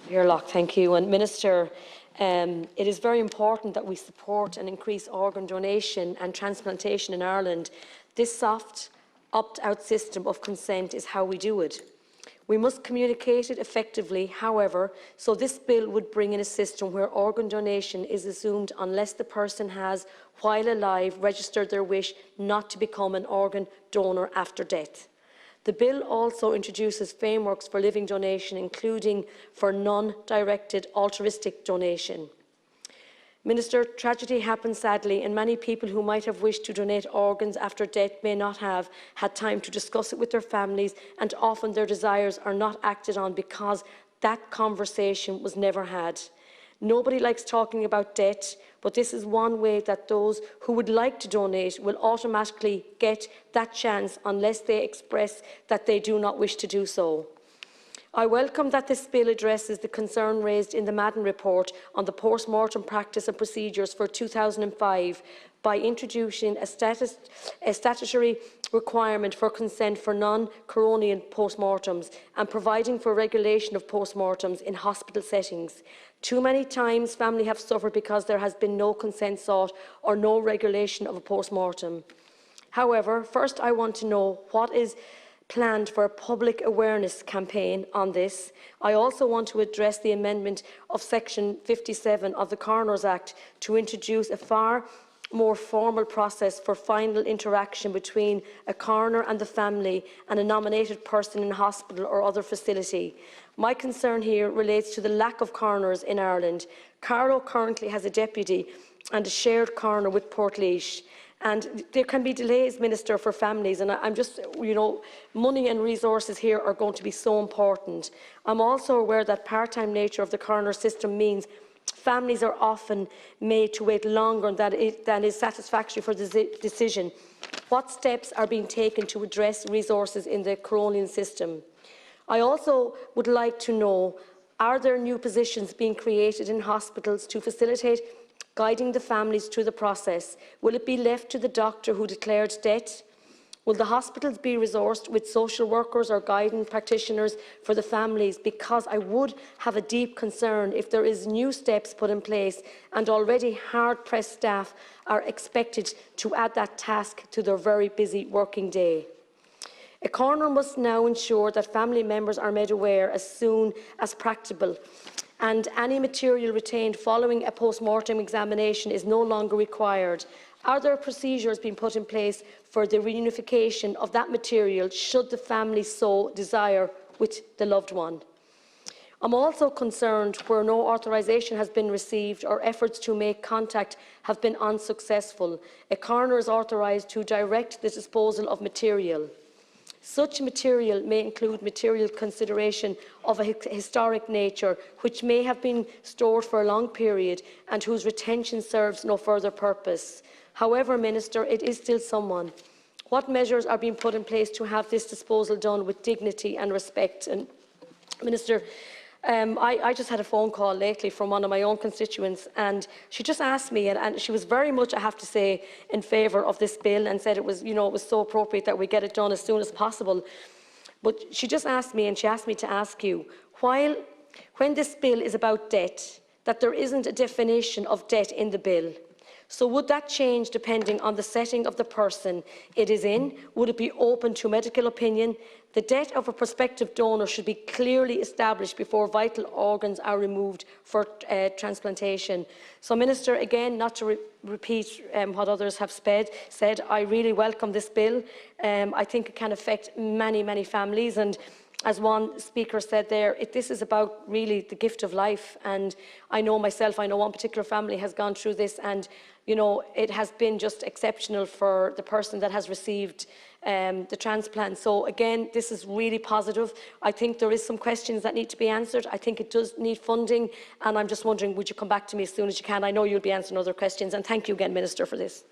Thank you. And Minister, it is very important that we support and increase organ donation and transplantation in Ireland. This soft opt-out system of consent is how we do it. We must communicate it effectively, however, so this bill would bring in a system where organ donation is assumed unless the person has, while alive, registered their wish not to become an organ donor after death. The bill also introduces frameworks for living donation, including for non-directed altruistic donation. Minister, tragedy happens sadly, and many people who might have wished to donate organs after death may not have had time to discuss it with their families, and often their desires are not acted on because that conversation was never had. Nobody likes talking about death, but this is one way that those who would like to donate will automatically get that chance unless they express that they do not wish to do so. I welcome that this bill addresses the concern raised in the Madden report on the post-mortem practice and procedures for 2005 by introducing a statutory requirement for consent for non-coronial post-mortems and providing for regulation of post-mortems in hospital settings. Too many times families have suffered because there has been no consent sought or no regulation of a post-mortem. However, first I want to know what is planned for a public awareness campaign on this. I also want to address the amendment of Section 57 of the Coroners Act to introduce a far more formal process for final interaction between a coroner and the family and a nominated person in hospital or other facility. My concern here relates to the lack of coroners in Ireland. Carlow currently has a deputy and a shared coroner with Portlaoise. And there can be delays, Minister, for families, and I'm just, money and resources here are going to be so important. I'm also aware that part-time nature of the coroner system means families are often made to wait longer than is satisfactory for the decision. What steps are being taken to address resources in the coronial system? I also would like to know, are there new positions being created in hospitals to facilitate guiding the families through the process? Will it be left to the doctor who declared death? Will the hospitals be resourced with social workers or guidance practitioners for the families? Because I would have a deep concern if there is new steps put in place and already hard-pressed staff are expected to add that task to their very busy working day. A coroner must now ensure that family members are made aware as soon as practicable, and any material retained following a post-mortem examination is no longer required. Are there procedures being put in place for the reunification of that material should the family so desire with the loved one? I'm also concerned where no authorisation has been received or efforts to make contact have been unsuccessful. A coroner is authorised to direct the disposal of material. Such material may include material consideration of a historic nature, which may have been stored for a long period and whose retention serves no further purpose. However, Minister, it is still someone. What measures are being put in place to have this disposal done with dignity and respect? And, Minister, I just had a phone call lately from one of my own constituents, and she just asked me, and she was very much, I have to say, in favour of this bill and said it was, it was so appropriate that we get it done as soon as possible. But she just asked me, and she asked me to ask you, when this bill is about debt, that there isn't a definition of debt in the bill. So would that change depending on the setting of the person it is in? Would it be open to medical opinion? The death of a prospective donor should be clearly established before vital organs are removed for transplantation. So, Minister, again, not to repeat what others have said, I really welcome this bill. I think it can affect many, many families, and as one speaker said there, this is about really the gift of life. And I know myself, I know one particular family has gone through this, and it has been just exceptional for the person that has received the transplant. So again, this is really positive. I think there is some questions that need to be answered. I think it does need funding, and I'm just wondering, would you come back to me as soon as you can? I know you'll be answering other questions, and thank you again, Minister, for this.